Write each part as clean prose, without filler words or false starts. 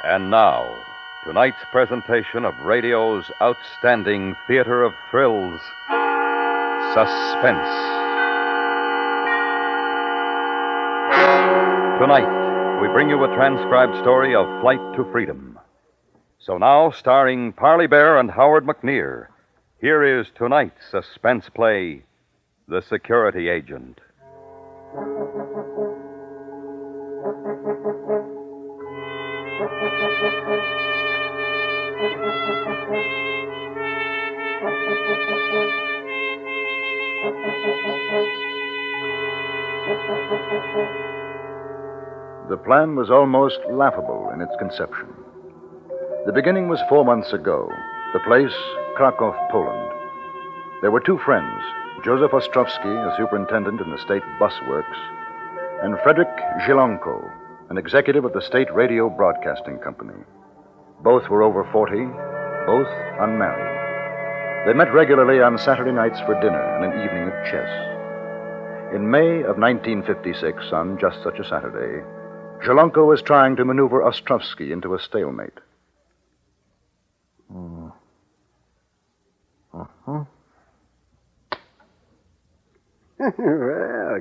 And now, tonight's presentation of radio's outstanding theater of thrills, Suspense. Tonight, we bring you a transcribed story of Flight to Freedom. So now, starring Parley Bear and Howard McNear, here is tonight's suspense play, The Security Agent. The plan was almost laughable in its conception. The beginning was 4 months ago. The place, Krakow, Poland. There were two friends, Joseph Ostrowski, a superintendent in the state bus works, and Frederick Zhilanko, an executive of the state radio broadcasting company. Both were over 40, both unmarried. They met regularly on Saturday nights for dinner and an evening of chess. In May of 1956, on just such a Saturday, Zhilanko was trying to maneuver Ostrowski into a stalemate. Well,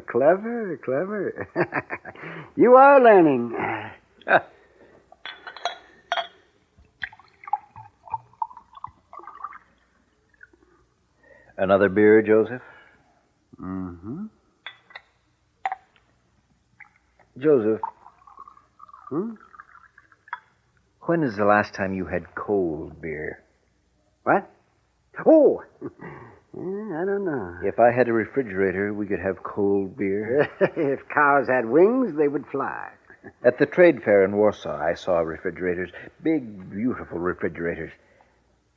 clever. You are learning. Another beer, Joseph? Mm-hmm. Joseph. When is the last time you had cold beer? What? Oh! I don't know. If I had a refrigerator, we could have cold beer. If cows had wings, they would fly. At the trade fair in Warsaw, I saw refrigerators. Big, beautiful refrigerators.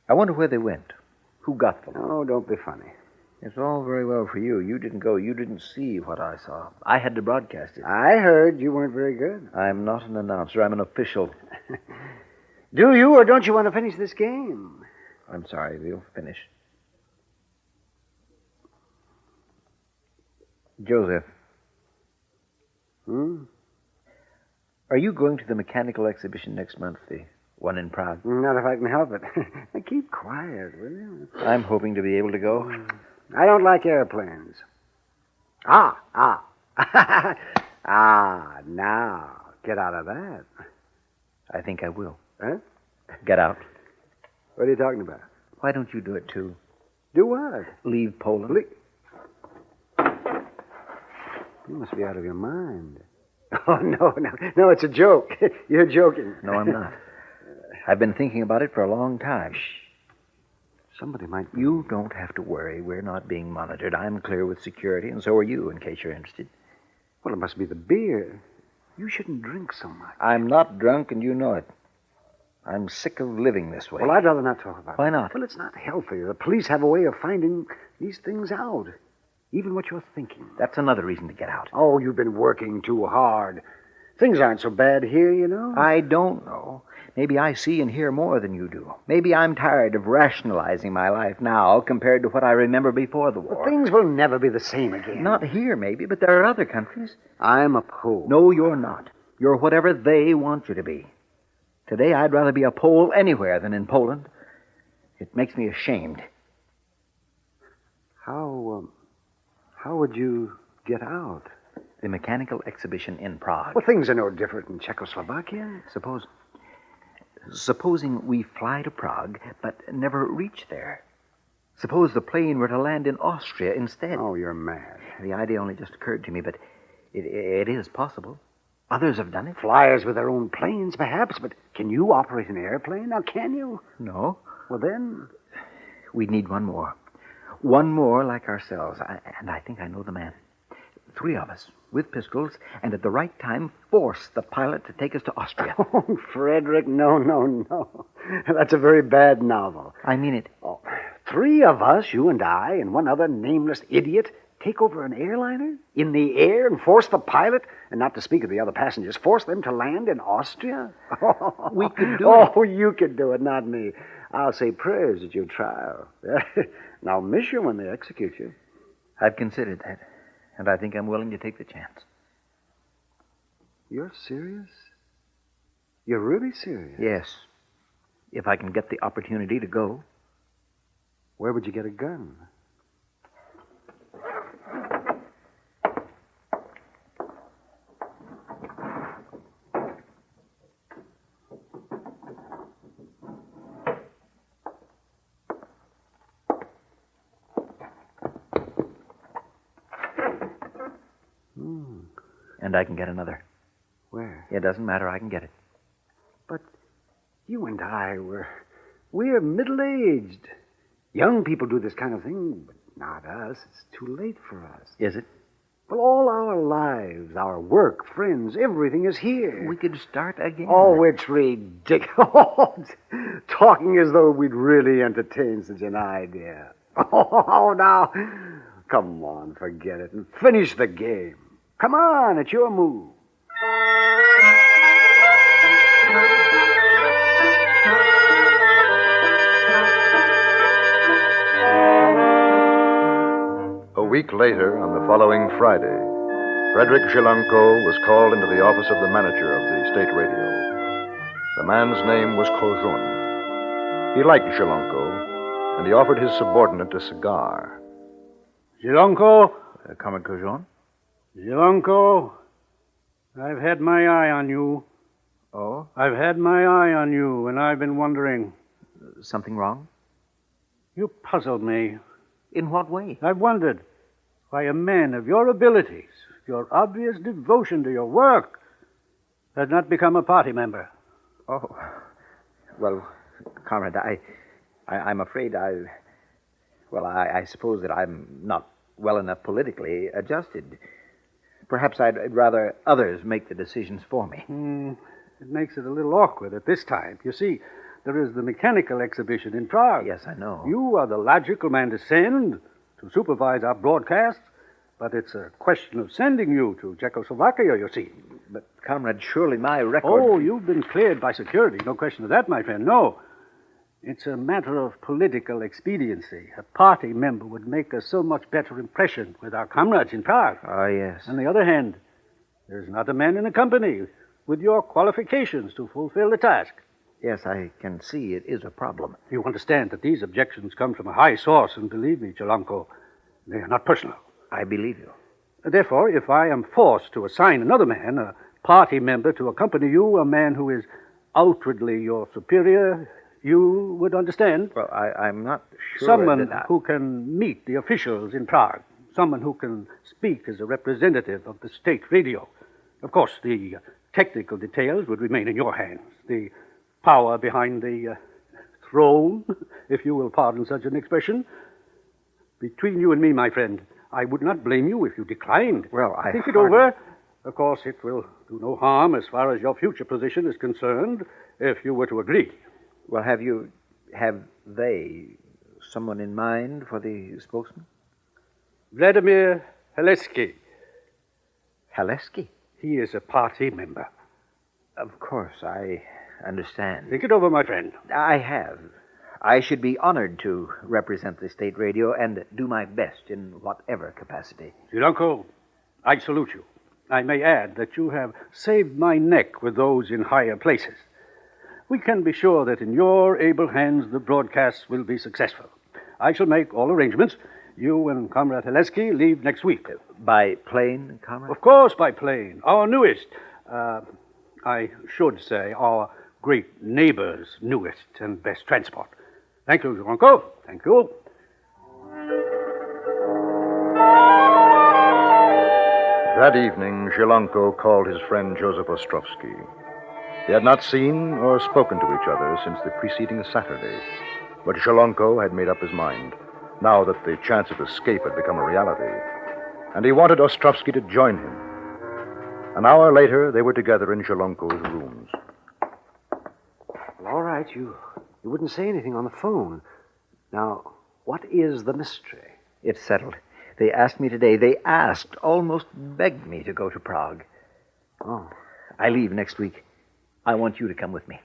I wonder where they went. Who got them? Oh, don't be funny. It's all very well for you. You didn't go. You didn't see what I saw. I had to broadcast it. I heard you weren't very good. I'm not an announcer. I'm an official. Do you, or don't you want to finish this game? I'm sorry. We'll finish. Joseph. Are you going to the mechanical exhibition next month, the one in Prague? Not if I can help it. Keep quiet, will you? I'm hoping to be able to go. I don't like airplanes. Ah, now, get out of that. I think I will. Huh? Get out. What are you talking about? Why don't you do it, too? Do what? Leave Poland. You must be out of your mind. Oh, no, it's a joke. You're joking. No, I'm not. I've been thinking about it for a long time. Shh. Somebody might... You don't have to worry. We're not being monitored. I'm clear with security, and so are you, in case you're interested. Well, it must be the beer. You shouldn't drink so much. I'm not drunk, and you know it. I'm sick of living this way. Well, I'd rather not talk about it. Why not? Well, it's not healthy. The police have a way of finding these things out. Even what you're thinking. That's another reason to get out. Oh, you've been working too hard. Things aren't so bad here, you know. I don't know. Maybe I see and hear more than you do. Maybe I'm tired of rationalizing my life now compared to what I remember before the war. Well, things will never be the same again. Not here, maybe, but there are other countries. I'm a Pole. No, you're not. You're whatever they want you to be. Today, I'd rather be a Pole anywhere than in Poland. It makes me ashamed. How would you get out? The mechanical exhibition in Prague. Well, things are no different in Czechoslovakia. Supposing we fly to Prague, but never reach there. Suppose the plane were to land in Austria instead. Oh, you're mad. The idea only just occurred to me, but it is possible. Others have done it. Flyers with their own planes, perhaps, but can you operate an airplane? Now, can you? No. Well, then... We'd need one more. One more like ourselves, and I think I know the man. 3 of us, with pistols, and at the right time force the pilot to take us to Austria. Oh, Frederick, no. That's a very bad novel. I mean it. Oh, 3 of us, you and I, and one other nameless idiot, take over an airliner in the air and force the pilot, and not to speak of the other passengers, force them to land in Austria? We could do it. Oh, you could do it, not me. I'll say prayers at your trial. And I'll miss you when they execute you. I've considered that, and I think I'm willing to take the chance. You're serious? You're really serious? Yes. If I can get the opportunity to go. Where would you get a gun? And I can get another. Where? It doesn't matter. I can get it. But you and we're middle-aged. Young people do this kind of thing, but not us. It's too late for us. Is it? Well, all our lives, our work, friends, everything is here. We could start again. Oh, it's ridiculous. Talking as though we'd really entertain such an idea. Oh, now, come on, forget it and finish the game. Come on, it's your move. A week later, on the following Friday, Frederick Jilanko was called into the office of the manager of the state radio. The man's name was Kojun. He liked Jilanko, and he offered his subordinate a cigar. Jilanko? Comrade Kojun? Jilanko, I've had my eye on you. Oh? I've had my eye on you, and I've been wondering. Something wrong? You puzzled me. In what way? I've wondered why a man of your abilities, your obvious devotion to your work, had not become a party member. Oh. Well, Comrade, I'm afraid I suppose that I'm not well enough politically adjusted. Perhaps I'd rather others make the decisions for me. It makes it a little awkward at this time. You see, there is the mechanical exhibition in Prague. Yes, I know. You are the logical man to send, to supervise our broadcasts, but it's a question of sending you to Czechoslovakia, you see. But, Comrade, surely my record... Oh, you've been cleared by security. No question of that, my friend. No. It's a matter of political expediency. A party member would make a so much better impression with our comrades in Prague. Ah, yes. On the other hand, there's not a man in the company with your qualifications to fulfill the task. Yes, I can see it is a problem. You understand that these objections come from a high source, and believe me, Jilanko, they are not personal. I believe you. Therefore, if I am forced to assign another man, a party member, to accompany you, a man who is outwardly your superior, you would understand. Well, I'm not sure. Someone who can meet the officials in Prague. Someone who can speak as a representative of the state radio. Of course, the technical details would remain in your hands. The power behind the throne, if you will pardon such an expression. Between you and me, my friend, I would not blame you if you declined. Well, I think it over. Of course, it will do no harm as far as your future position is concerned if you were to agree. Well, have they someone in mind for the spokesman? Vladimir Haleski. Haleski? He is a party member. Of course, I understand. Think it over, my friend. I have. I should be honored to represent the state radio and do my best in whatever capacity. Jilanko, I salute you. I may add that you have saved my neck with those in higher places. We can be sure that in your able hands the broadcasts will be successful. I shall make all arrangements. You and Comrade Haleski leave next week. By plane, Comrade? Of course, by plane. Our newest, I should say, our great neighbor's newest and best transport. Thank you, Jilanko. Thank you. That evening, Jilanko called his friend Joseph Ostrovsky. They had not seen or spoken to each other since the preceding Saturday. But Jilanko had made up his mind, now that the chance of escape had become a reality. And he wanted Ostrovsky to join him. An hour later, they were together in Jilanko's rooms. Well, all right, you wouldn't say anything on the phone. Now, what is the mystery? It's settled. They asked me today. They asked, almost begged me to go to Prague. Oh. I leave next week. I want you to come with me.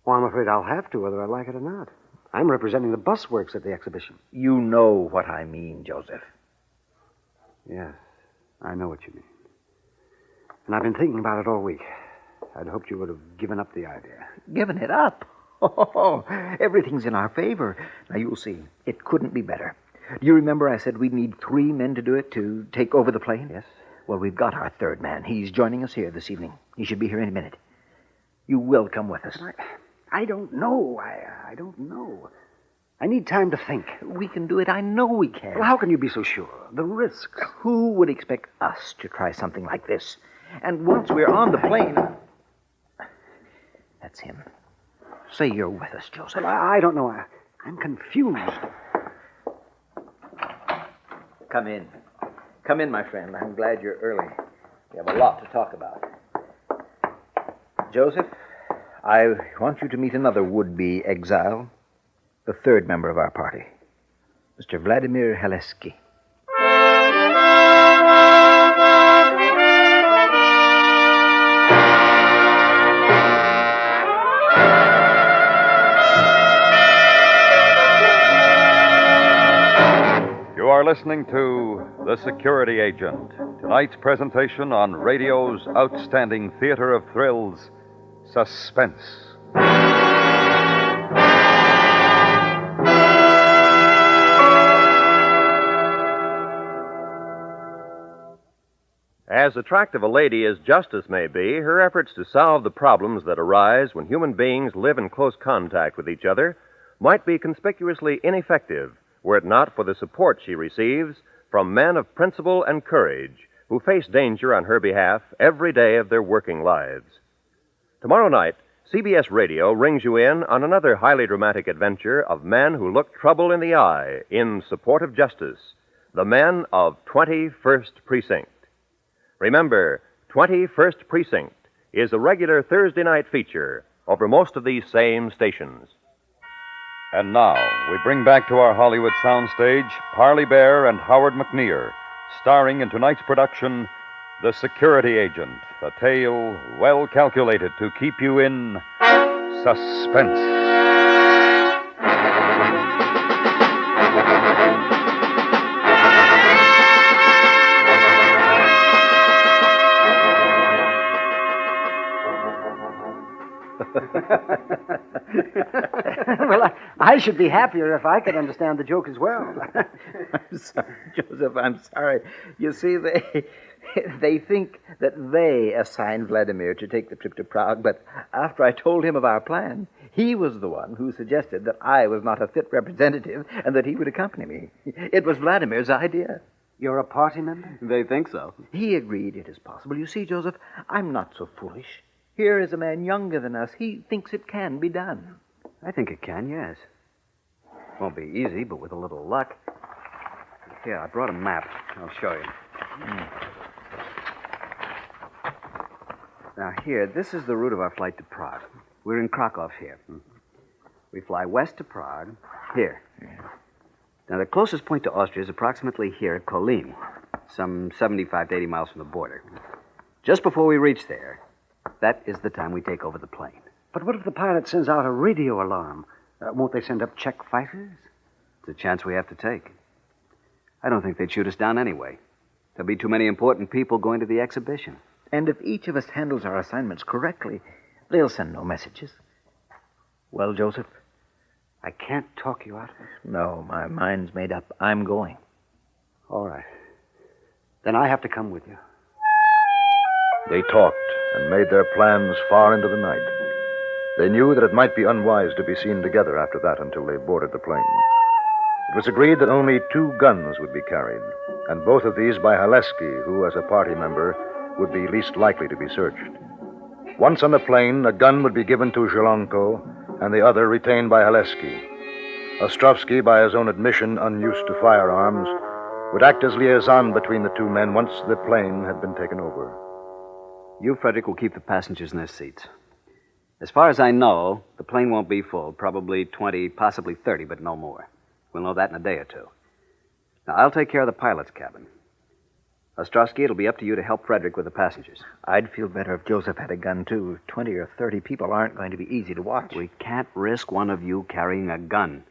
Well, I'm afraid I'll have to, whether I like it or not. I'm representing the bus works at the exhibition. You know what I mean, Joseph. Yes, I know what you mean. And I've been thinking about it all week. I'd hoped you would have given up the idea. Given it up? Oh, everything's in our favor. Now, you'll see. It couldn't be better. Do you remember I said we'd need 3 men to do it, to take over the plane? Yes. Well, we've got our 3rd man. He's joining us here this evening. He should be here any minute. You will come with us. I don't know. I don't know. I need time to think. We can do it. I know we can. Well, how can you be so sure? The risks. Who would expect us to try something like this? And once we're on the plane... That's him. Say you're with us, Joseph. Well, I don't know. I'm confused. Come in. Come in, my friend. I'm glad you're early. We have a lot to talk about. Joseph, I want you to meet another would-be exile, the 3rd member of our party, Mr. Vladimir Haleski. You are listening to The Security Agent, tonight's presentation on radio's outstanding theater of thrills, Suspense. As attractive a lady as Justice may be, her efforts to solve the problems that arise when human beings live in close contact with each other might be conspicuously ineffective were it not for the support she receives from men of principle and courage who face danger on her behalf every day of their working lives. Tomorrow night, CBS Radio rings you in on another highly dramatic adventure of men who look trouble in the eye in support of justice, the men of 21st Precinct. Remember, 21st Precinct is a regular Thursday night feature over most of these same stations. And now, we bring back to our Hollywood soundstage Parley Bear and Howard McNear, starring in tonight's production, The Security Agent, a tale well calculated to keep you in suspense. Well, I should be happier if I could understand the joke as well. I'm sorry, Joseph, I'm sorry. You see, they think that they assigned Vladimir to take the trip to Prague, but after I told him of our plan, he was the one who suggested that I was not a fit representative and that he would accompany me. It was Vladimir's idea. You're a party member? They think so. He agreed it is possible. You see, Joseph, I'm not so foolish. Here is a man younger than us. He thinks it can be done. I think it can, yes. Won't be easy, but with a little luck. Here, I brought a map. I'll show you. Now, here, this is the route of our flight to Prague. We're in Krakow here. We fly west to Prague, here. Now, the closest point to Austria is approximately here at Kolin, some 75 to 80 miles from the border. Just before we reach there, that is the time we take over the plane. But what if the pilot sends out a radio alarm? Won't they send up Czech fighters? It's a chance we have to take. I don't think they'd shoot us down anyway. There'll be too many important people going to the exhibition. And if each of us handles our assignments correctly, they'll send no messages. Well, Joseph? I can't talk you out of it. No, my mind's made up. I'm going. All right. Then I have to come with you. They talked and made their plans far into the night. They knew that it might be unwise to be seen together after that until they boarded the plane. It was agreed that only 2 guns would be carried, and both of these by Haleski, who, as a party member, would be least likely to be searched. Once on the plane, a gun would be given to Zhelenko, and the other retained by Haleski. Ostrovsky, by his own admission unused to firearms, would act as liaison between the 2 men once the plane had been taken over. You, Frederick, will keep the passengers in their seats. As far as I know, the plane won't be full. Probably 20, possibly 30, but no more. We'll know that in a day or 2. Now, I'll take care of the pilot's cabin. Ostrovsky, it'll be up to you to help Frederick with the passengers. I'd feel better if Joseph had a gun, too. 20 or 30 people aren't going to be easy to watch. We can't risk one of you carrying a gun.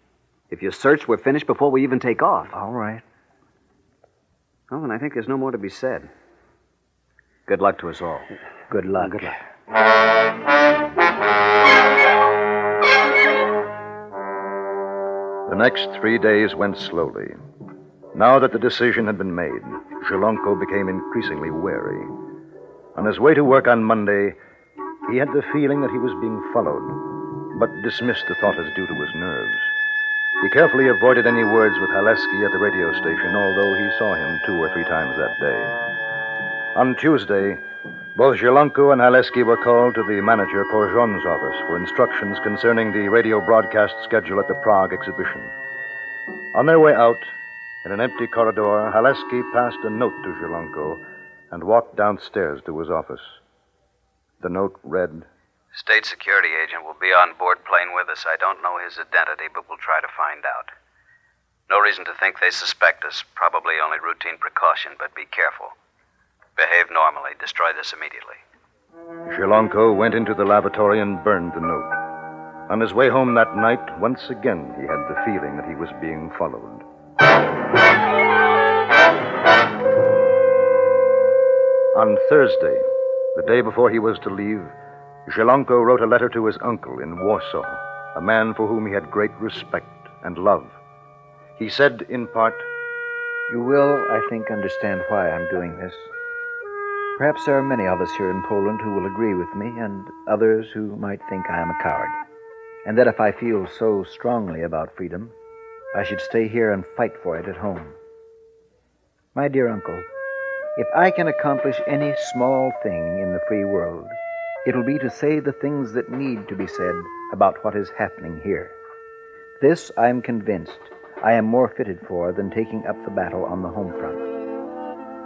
If you search, we're finished before we even take off. All right. Well, then I think there's no more to be said. Good luck to us all. Good luck. Good luck. The next 3 days went slowly. Now that the decision had been made, Zhelonko became increasingly wary. On his way to work on Monday, he had the feeling that he was being followed, but dismissed the thought as due to his nerves. He carefully avoided any words with Haleski at the radio station, although he saw him 2 or 3 times that day. On Tuesday, both Zhelonko and Haleski were called to the manager Korjon's office for instructions concerning the radio broadcast schedule at the Prague exhibition. On their way out, in an empty corridor, Haleski passed a note to Zhelonko and walked downstairs to his office. The note read, State security agent will be on board plane with us. I don't know his identity, but we'll try to find out. No reason to think they suspect us. Probably only routine precaution, but be careful. Behave normally. Destroy this immediately. Zhelonko went into the lavatory and burned the note. On his way home that night, once again he had the feeling that he was being followed. On Thursday, the day before he was to leave, Zhelonko wrote a letter to his uncle in Warsaw, a man for whom he had great respect and love. He said, in part, You will, I think, understand why I'm doing this. Perhaps there are many of us here in Poland who will agree with me, and others who might think I am a coward, and that if I feel so strongly about freedom, I should stay here and fight for it at home. My dear uncle, if I can accomplish any small thing in the free world, it'll be to say the things that need to be said about what is happening here. This, I'm convinced, I am more fitted for than taking up the battle on the home front.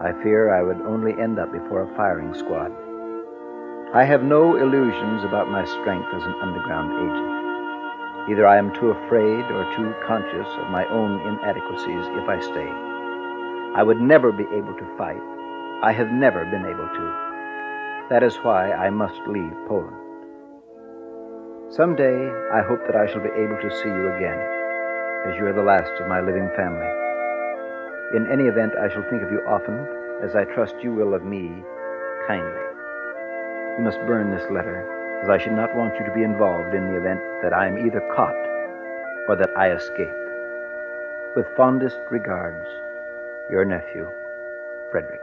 I fear I would only end up before a firing squad. I have no illusions about my strength as an underground agent. Either I am too afraid or too conscious of my own inadequacies if I stay. I would never be able to fight. I have never been able to. That is why I must leave Poland. Someday, I hope that I shall be able to see you again, as you are the last of my living family. In any event, I shall think of you often, as I trust you will of me, kindly. You must burn this letter, as I should not want you to be involved in the event that I am either caught or that I escape. With fondest regards, your nephew, Frederick.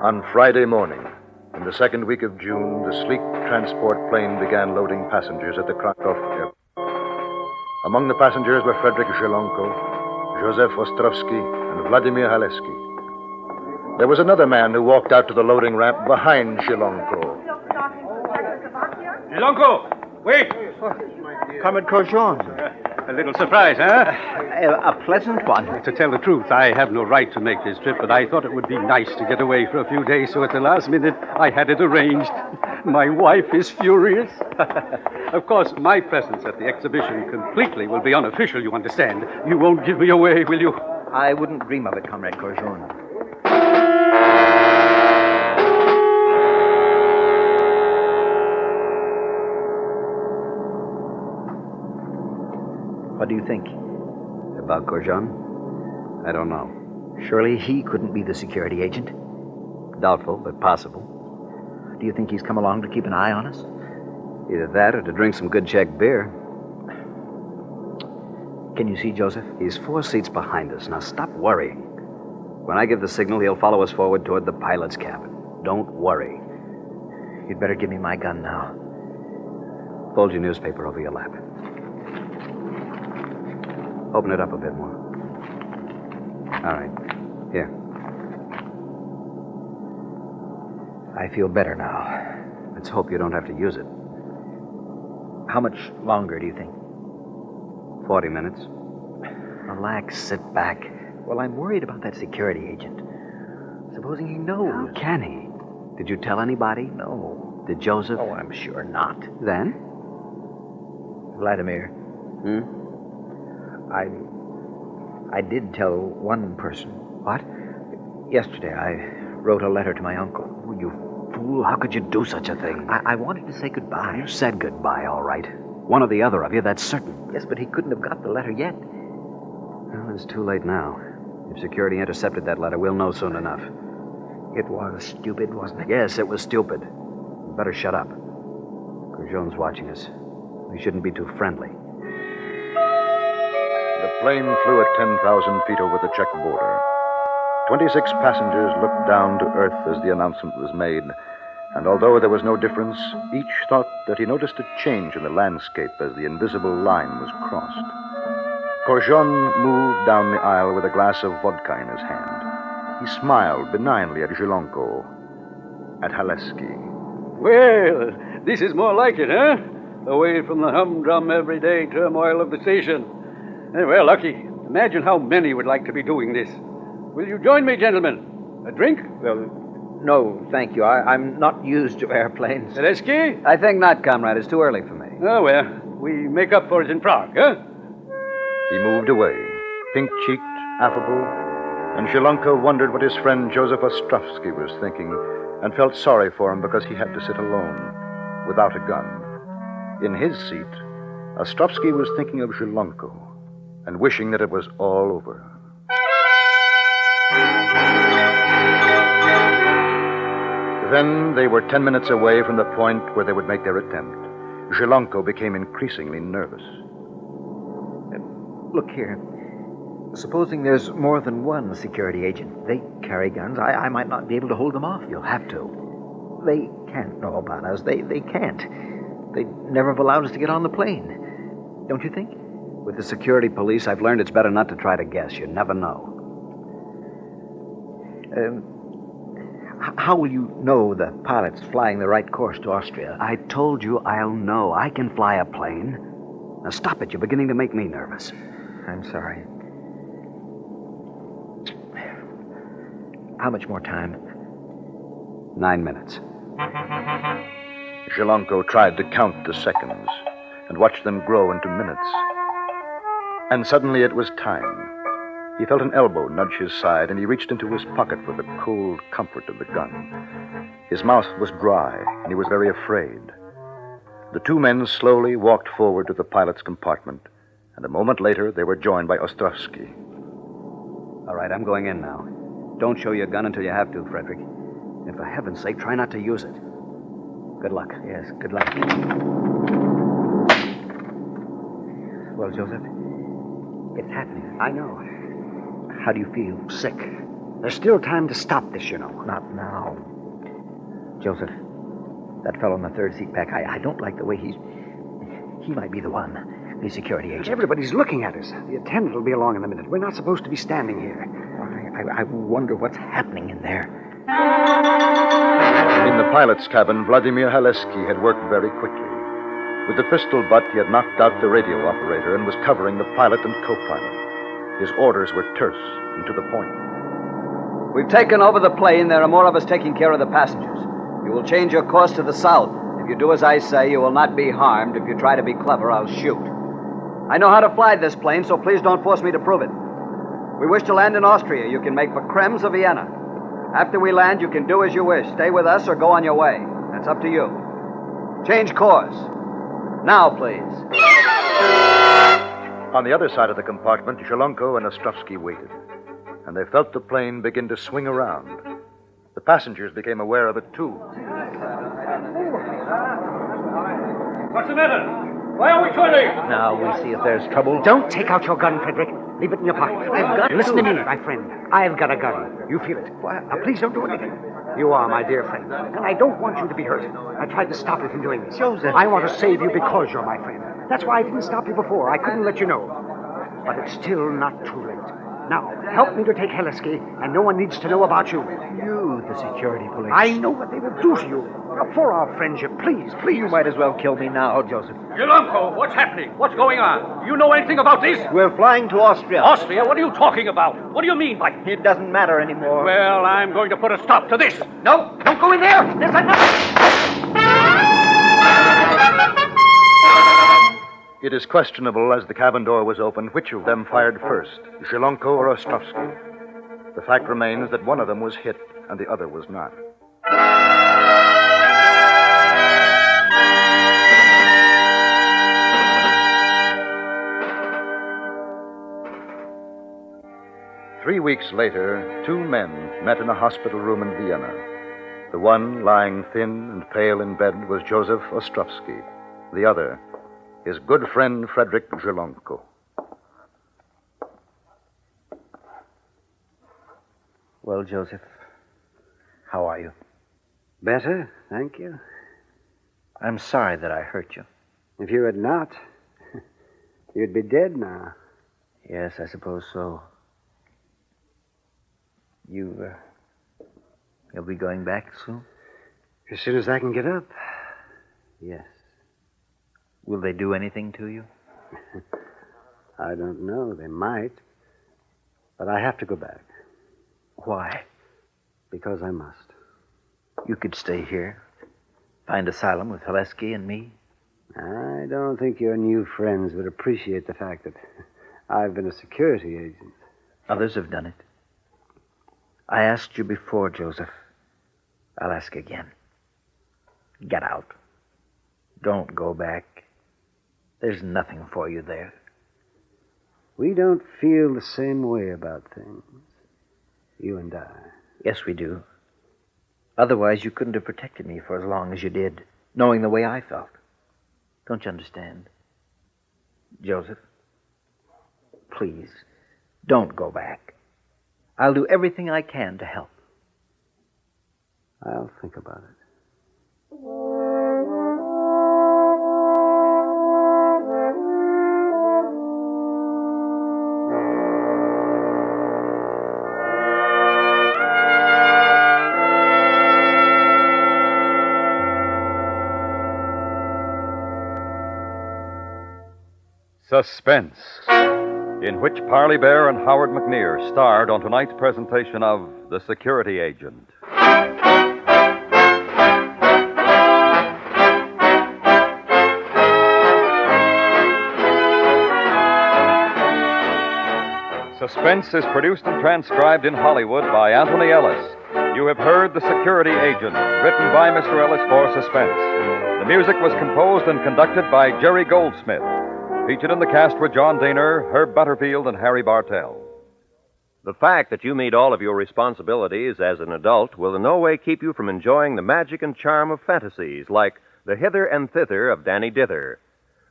On Friday morning, in the second week of June, the sleek transport plane began loading passengers at the Krakow airport. Among the passengers were Frederick Zhelonko, Joseph Ostrovsky, and Vladimir Haleski. There was another man who walked out to the loading ramp behind Zhelonko. Zhelonko, wait! Comrade Korjon. A little surprise, huh? A pleasant one. To tell the truth, I have no right to make this trip, but I thought it would be nice to get away for a few days, so at the last minute, I had it arranged. My wife is furious. Of course, my presence at the exhibition completely will be unofficial, you understand. You won't give me away, will you? I wouldn't dream of it, Comrade Korjon. What do you think? About Korjon? I don't know. Surely he couldn't be the security agent. Doubtful, but possible. Do you think he's come along to keep an eye on us? Either that or to drink some good Czech beer. Can you see Joseph? He's 4 seats behind us. Now stop worrying. When I give the signal, he'll follow us forward toward the pilot's cabin. Don't worry. You'd better give me my gun now. Fold your newspaper over your lap. Open it up a bit more. All right. Here. I feel better now. Let's hope you don't have to use it. How much longer do you think? 40 minutes. Relax, sit back. Well, I'm worried about that security agent. Supposing he knows. How can he? Did you tell anybody? No. Did Joseph? Oh, I'm sure not. Then? Vladimir. I did tell one person. What? Yesterday, I wrote a letter to my uncle. Oh, you fool. How could you do such a thing? I wanted to say goodbye. You said goodbye, all right. One or the other of you, that's certain. Yes, but he couldn't have got the letter yet. Well, it's too late now. If security intercepted that letter, we'll know soon enough. It was stupid, wasn't it? Yes, it was stupid. You better shut up. Courgeon's watching us. We shouldn't be too friendly. The plane flew at 10,000 feet over the Czech border. 26 passengers looked down to earth as the announcement was made, and although there was no difference, each thought that he noticed a change in the landscape as the invisible line was crossed. Courgeon moved down the aisle with a glass of vodka in his hand. He smiled benignly at Zhelonko, at Haleski. Well, this is more like it, huh? Away from the humdrum everyday turmoil of the station. Well, Lucky, imagine how many would like to be doing this. Will you join me, gentlemen? A drink? Well, no, thank you. I'm not used to airplanes. Zelensky? I think not, comrade. It's too early for me. Oh, well, we make up for it in Prague, huh? He moved away, pink-cheeked, affable, and Zhelonko wondered what his friend Joseph Ostrovsky was thinking and felt sorry for him because he had to sit alone, without a gun. In his seat, Ostrovsky was thinking of Zhelonko and wishing that it was all over. Then they were 10 minutes away from the point where they would make their attempt. Zhelonko became increasingly nervous. Look here. Supposing there's more than one security agent. They carry guns. I might not be able to hold them off. You'll have to. They can't know about us. They can't. They'd never have allowed us to get on the plane. Don't you think? With the security police, I've learned it's better not to try to guess. You never know. How will you know the pilot's flying the right course to Austria? I told you I'll know. I can fly a plane. Now stop it. You're beginning to make me nervous. I'm sorry. How much more time? 9 minutes. Zhelonko tried to count the seconds and watched them grow into minutes. And suddenly it was time. He felt an elbow nudge his side, and he reached into his pocket for the cold comfort of the gun. His mouth was dry, and he was very afraid. The two men slowly walked forward to the pilot's compartment, and a moment later they were joined by Ostrovsky. All right, I'm going in now. Don't show your gun until you have to, Frederick. And for heaven's sake, try not to use it. Good luck. Yes, good luck. Well, Joseph, it's happening. I know. How do you feel? Sick. There's still time to stop this, you know. Not now. Joseph, that fellow in the third seat back, I don't like the way he might be the one, the security agent. Everybody's looking at us. The attendant will be along in a minute. We're not supposed to be standing here. I wonder what's happening in there. In the pilot's cabin, Vladimir Haleski had worked very quickly. With the pistol butt, he had knocked out the radio operator and was covering the pilot and co-pilot. His orders were terse and to the point. We've taken over the plane. There are more of us taking care of the passengers. You will change your course to the south. If you do as I say, you will not be harmed. If you try to be clever, I'll shoot. I know how to fly this plane, so please don't force me to prove it. We wish to land in Austria. You can make for Krems or Vienna. After we land, you can do as you wish. Stay with us or go on your way. That's up to you. Change course. Now, please. On the other side of the compartment, Zhelonko and Ostrovsky waited, and they felt the plane begin to swing around. The passengers became aware of it, too. What's the matter? Why are we turning? Now we'll see if there's trouble. Don't take out your gun, Frederick. Leave it in your pocket. I've got Listen to. to me, my friend. I've got a gun. You feel it. Now, please don't do anything. You are my dear friend, and I don't want you to be hurt. I tried to stop you from doing this. Joseph. I want to save you because you're my friend. That's why I didn't stop you before. I couldn't let you know. But it's still not too late. Now, help me to take Haleski, and no one needs to know about you. You, the security police. I know what they will do to you. For our friendship, please. You might as well kill me now, Joseph. Zhelonko, what's happening? What's going on? Do you know anything about this? We're flying to Austria. Austria? What are you talking about? What do you mean by... It doesn't matter anymore. Well, I'm going to put a stop to this. No, don't go in there. There's enough. It is questionable, as the cabin door was open, which of them fired first, Zhelonko or Ostrovsky. The fact remains that one of them was hit and the other was not. 3 weeks later, two men met in a hospital room in Vienna. The one, lying thin and pale in bed, was Joseph Ostrovsky. The other, his good friend Frederick Zhelonko. Well, Joseph, how are you? Better, thank you. I'm sorry that I hurt you. If you had not, you'd be dead now. Yes, I suppose so. You'll be going back soon? As soon as I can get up, yes. Will they do anything to you? I don't know. They might. But I have to go back. Why? Because I must. You could stay here, find asylum with Haleski and me. I don't think your new friends would appreciate the fact that I've been a security agent. Others have done it. I asked you before, Joseph. I'll ask again. Get out. Don't go back. There's nothing for you there. We don't feel the same way about things, you and I. Yes, we do. Otherwise, you couldn't have protected me for as long as you did, knowing the way I felt. Don't you understand? Joseph, please, don't go back. I'll do everything I can to help. I'll think about it. Suspense, in which Parley Bear and Howard McNear starred on tonight's presentation of The Security Agent. Suspense is produced and transcribed in Hollywood by Anthony Ellis. You have heard The Security Agent, written by Mr. Ellis for Suspense. The music was composed and conducted by Jerry Goldsmith. Featured in the cast were John Daner, Herb Butterfield, and Harry Bartell. The fact that you meet all of your responsibilities as an adult will in no way keep you from enjoying the magic and charm of fantasies like The Hither and Thither of Danny Dither.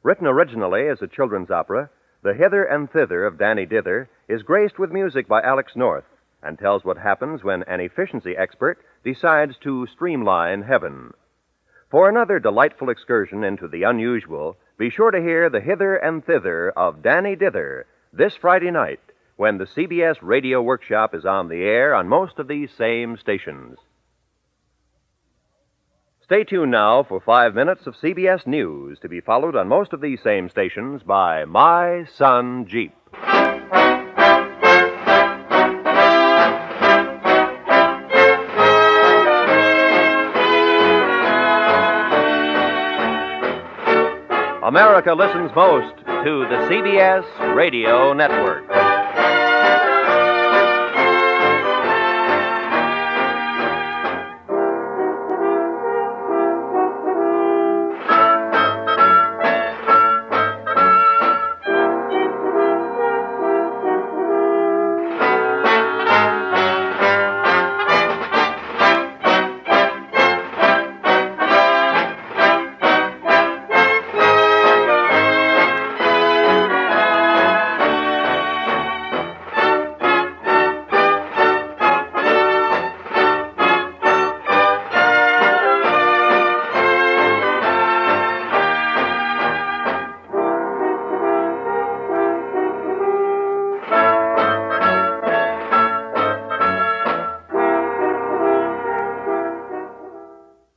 Written originally as a children's opera, The Hither and Thither of Danny Dither is graced with music by Alex North and tells what happens when an efficiency expert decides to streamline heaven. For another delightful excursion into the unusual, be sure to hear The Hither and Thither of Danny Dither this Friday night when the CBS Radio Workshop is on the air on most of these same stations. Stay tuned now for 5 minutes of CBS News to be followed on most of these same stations by My Son Jeep. America listens most to the CBS Radio Network.